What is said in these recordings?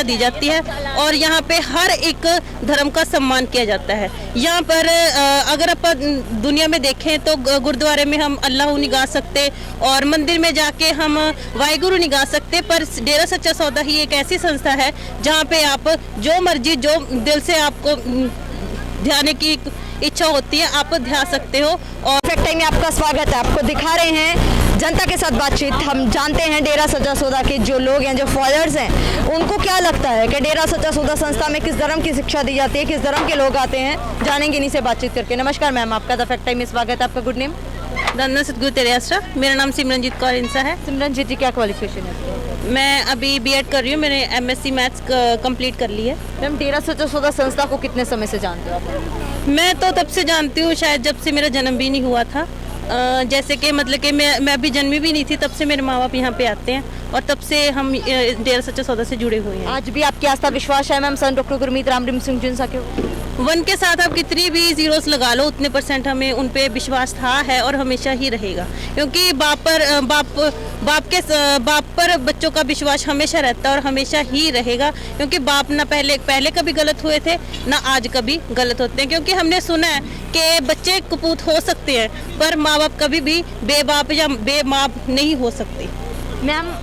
दी जाती है और यहाँ पे हर एक धर्म का सम्मान किया जाता है। यहाँ पर अगर अपन दुनिया में देखें तो गुरुद्वारे में हम अल्लाह नहीं गा सकते और मंदिर में जाके हम वाहिगुरु नहीं गा सकते, पर डेरा सच्चा सौदा ही एक ऐसी संस्था है जहाँ पे आप जो मर्जी जो दिल से आपको ध्यान की इच्छा होती है आप ध्या सकते हो। और परफेक्ट टाइम में आपका स्वागत है। आपको दिखा रहे हैं जनता के साथ बातचीत। हम जानते हैं डेरा सच्चा सौदा के जो लोग हैं, जो फॉलोअर्स हैं, उनको क्या लगता है कि डेरा सच्चा सौदा संस्था में किस धर्म की शिक्षा दी जाती है, किस धर्म के लोग आते हैं, जानेंगे इन्हीं से बातचीत करके। नमस्कार मैम, आपका द फैक्ट टाइम में स्वागत है। आपका गुड नेम? धन्य सतगुरु तेरे आसरा। मेरा नाम सिमरनजीत कौर इंसा है। सिमरनजीत जी, क्या क्वालिफिकेशन है? मैं अभी बीएड कर रही हूँ, मैंने एमएससी मैथ्स कंप्लीट कर ली है। मैम, डेरा सच्चा सौदा संस्था को कितने समय से जानते हो आप? मैं तो तब से जानती हूँ, शायद जब से मेरा जन्म भी नहीं हुआ था। जैसे कि मतलब कि मैं अभी जन्मी भी नहीं थी, तब से मेरे माँ बाप यहाँ पे आते हैं और तब से हम डेरा सच्चा सौदा से जुड़े हुए हैं। आज भी आपकी आस्था विश्वास है मैम संत डॉक्टर गुरमीत राम सिंह जिनसा के वन के साथ आप कितनी भी जीरोस लगा लो, उतने % हमें उन पे विश्वास था, है और हमेशा ही रहेगा, क्योंकि बाप पर बच्चों का विश्वास हमेशा रहता है और हमेशा ही रहेगा, क्योंकि बाप ना पहले कभी गलत हुए थे ना आज कभी गलत होते हैं। क्योंकि हमने सुना है कि बच्चे कुपूत हो सकते हैं पर माँ बाप कभी भी बेबाप या बेमाँ नहीं हो सकते। मैम,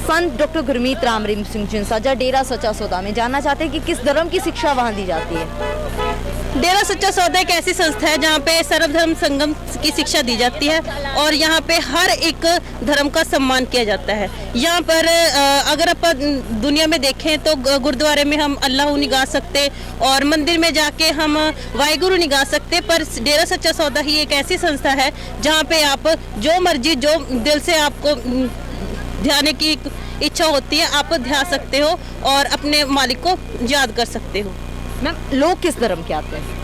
संत डॉक्टर गुरमीत राम सिंह जिनसा डेरा सच्चा सौदा में जानना चाहते हैं कि किस धर्म की शिक्षा वहाँ दी जाती है? डेरा सच्चा सौदा एक ऐसी संस्था है जहाँ पे सर्वधर्म संगम की शिक्षा दी जाती है और यहाँ पे हर एक धर्म का सम्मान किया जाता है। यहाँ पर अगर अपन दुनिया में देखें तो गुरुद्वारे में हम अल्लाह नहीं गा सकते और मंदिर में जाके हम वाहिगुरु नहीं गा सकते, पर डेरा सच्चा सौदा ही एक ऐसी संस्था है जहाँ पे आप जो मर्जी जो दिल से आपको ध्यान की इच्छा होती है आप ध्या सकते हो और अपने मालिक को याद कर सकते हो। मैम, लोग किस धर्म के आते हैं?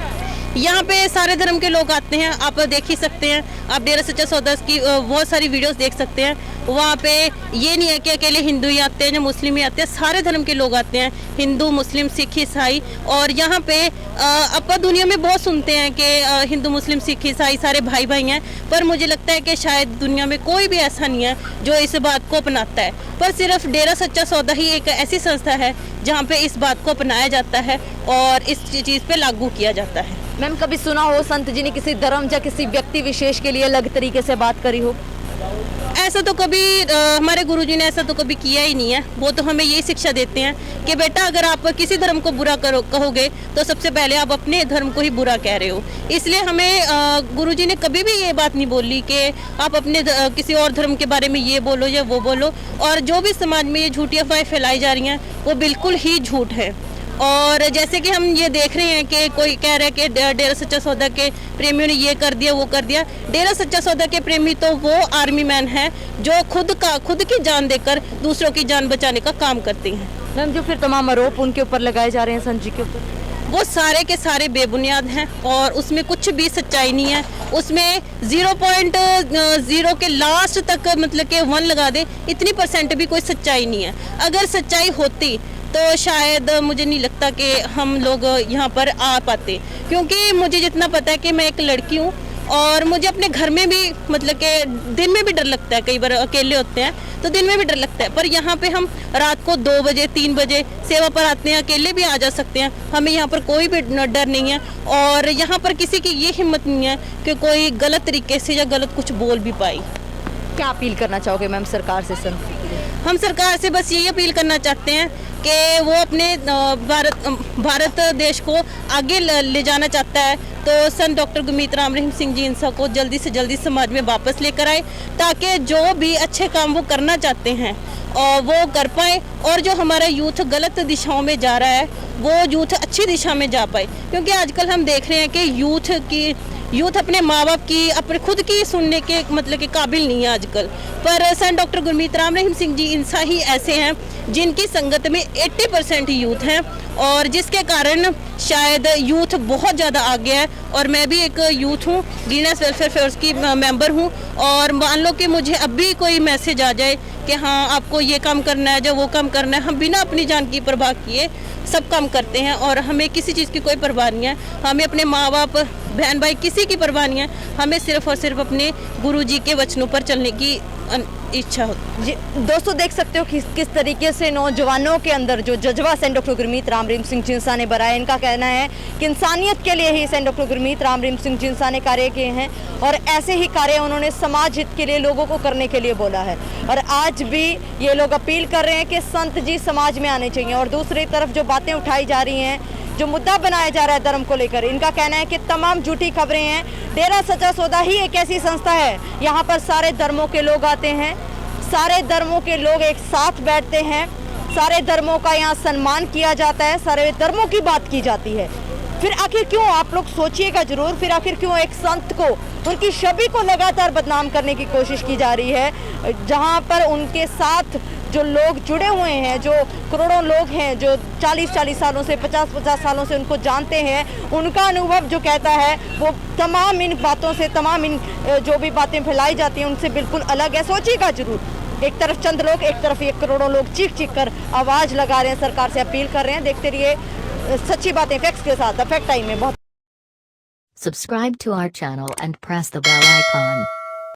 यहाँ पे सारे धर्म के लोग आते हैं, आप देख ही सकते हैं। आप डेरा सच्चा सौदा की बहुत सारी वीडियोस देख सकते हैं। वहाँ पे ये नहीं है कि अकेले हिंदू ही आते हैं या मुस्लिम ही आते हैं, सारे धर्म के लोग आते हैं, हिंदू मुस्लिम सिख ईसाई। और यहाँ पे अपन दुनिया में बहुत सुनते हैं कि हिंदू मुस्लिम सिख ईसाई सारे भाई भाई हैं, पर मुझे लगता है कि शायद दुनिया में कोई भी ऐसा नहीं है जो इस बात को अपनाता है, पर सिर्फ डेरा सच्चा सौदा ही एक ऐसी संस्था है जहाँ पे इस बात को अपनाया जाता है और इस चीज़ पे लागू किया जाता है। मैम, कभी सुना हो संत जी ने किसी धर्म या किसी व्यक्ति विशेष के लिए अलग तरीके से बात करी हो? ऐसा तो कभी हमारे गुरुजी ने ऐसा तो कभी किया ही नहीं है। वो तो हमें यही शिक्षा देते हैं कि बेटा अगर आप किसी धर्म को बुरा कहोगे तो सबसे पहले आप अपने धर्म को ही बुरा कह रहे हो। इसलिए हमें गुरुजी ने कभी भी ये बात नहीं बोली कि आप अपने किसी और धर्म के बारे में ये बोलो या वो बोलो। और जो भी समाज में ये झूठी अफवाहें फैलाई जा रही हैं वो बिल्कुल ही झूठ है। और जैसे कि हम ये देख रहे हैं कि कोई कह रहा है कि डेरा सच्चा सौदा के प्रेमियों ने ये कर दिया वो कर दिया। डेरा सच्चा सौदा के प्रेमी तो वो आर्मी मैन हैं जो खुद की जान देकर दूसरों की जान बचाने का काम करते हैं। मैम, जो फिर तमाम आरोप उनके ऊपर लगाए जा रहे हैं संत जी के ऊपर, वो सारे के सारे बेबुनियाद हैं और उसमें कुछ भी सच्चाई नहीं है। उसमें 0.0 के लास्ट तक मतलब कि 1 लगा दे, इतनी % भी कोई सच्चाई नहीं है। अगर सच्चाई होती तो शायद मुझे नहीं लगता कि हम लोग यहाँ पर आ पाते, क्योंकि मुझे जितना पता है कि मैं एक लड़की हूँ और मुझे अपने घर में भी मतलब कि दिन में भी डर लगता है। कई बार अकेले होते हैं तो दिन में भी डर लगता है, पर यहाँ पे हम रात को 2 बजे 3 बजे सेवा पर आते हैं, अकेले भी आ जा सकते हैं। हमें यहाँ पर कोई भी डर नहीं है और यहाँ पर किसी की ये हिम्मत नहीं है कि कोई गलत तरीके से या गलत कुछ बोल भी पाए। क्या अपील करना चाहोगे मैम सरकार से? हम सरकार से बस यही अपील करना चाहते हैं कि वो अपने भारत देश को आगे ले जाना चाहता है तो संत डॉक्टर गुरमीत राम सिंह जी इंसा को जल्दी से जल्दी समाज में वापस लेकर आए, ताकि जो भी अच्छे काम वो करना चाहते हैं और वो कर पाए और जो हमारा यूथ गलत दिशाओं में जा रहा है वो यूथ अच्छी दिशा में जा पाए। क्योंकि आजकल हम देख रहे हैं कि यूथ अपने माँ बाप की अपने खुद की सुनने के मतलब के काबिल नहीं है आजकल। पर संत डॉक्टर गुरमीत राम सिंह जी इंसा ही ऐसे हैं जिनकी संगत में 80% यूथ हैं और जिसके कारण शायद यूथ बहुत ज़्यादा आगे है। और मैं भी एक यूथ हूँ, ग्रीननेस वेलफेयर फोर्स की मेंबर हूँ। और मान लो कि मुझे अब भी कोई मैसेज आ जाए कि हाँ आपको ये काम करना है या वो काम करना है, हम बिना अपनी जान की परवाह किए सब काम करते हैं और हमें किसी चीज़ की कोई परवाह नहीं है। हमें अपने माँ बाप बहन भाई किसी की परवाह नहीं है, हमें सिर्फ और सिर्फ अपने गुरुजी के वचनों पर चलने की इच्छा होती जी दोस्तों, देख सकते हो किस तरीके से नौजवानों के अंदर जो जज्बा सेंट डॉक्टर गुरमीत राम रहीम सिंह जिंसा ने भरा है। इनका कहना है कि इंसानियत के लिए ही सेंट डॉक्टर गुरमीत राम रहीम सिंह जिंसा ने कार्य किए हैं और ऐसे ही कार्य उन्होंने समाज हित के लिए लोगों को करने के लिए बोला है। और आज भी ये लोग अपील कर रहे हैं कि संत जी समाज में आने चाहिए। और दूसरी तरफ जो बातें उठाई जा रही हैं, जो मुद्दा बनाया जा रहा है धर्म को लेकर, इनका कहना है कि तमाम झूठी खबरें हैं। डेरा सच्चा सौदा ही एक ऐसी संस्था है, यहाँ पर सारे धर्मों के लोग आते हैं, सारे धर्मों के लोग एक साथ बैठते हैं, सारे धर्मों का यहाँ सम्मान किया जाता है, सारे धर्मों की बात की जाती है। फिर आखिर क्यों, आप लोग सोचिएगा जरूर, फिर आखिर क्यों एक संत को, उनकी छवि को लगातार बदनाम करने की कोशिश की जा रही है, जहाँ पर उनके साथ जो लोग जुड़े हुए हैं, जो करोड़ों लोग हैं, जो 40-40 सालों से 50-50 सालों से उनको जानते हैं, उनका अनुभव जो कहता है वो तमाम इन बातों से, तमाम इन जो भी बातें फैलाई जाती हैं उनसे बिल्कुल अलग है। सोचिएगा जरूर, एक तरफ चंद लोग, एक तरफ ये करोड़ों लोग चीख कर आवाज़ लगा रहे हैं, सरकार से अपील कर रहे हैं। देखते रहिए सच्ची बातें फैक्ट्स के साथ, द फैक्ट टाइम में। बहुत Subscribe to our channel and press the bell icon.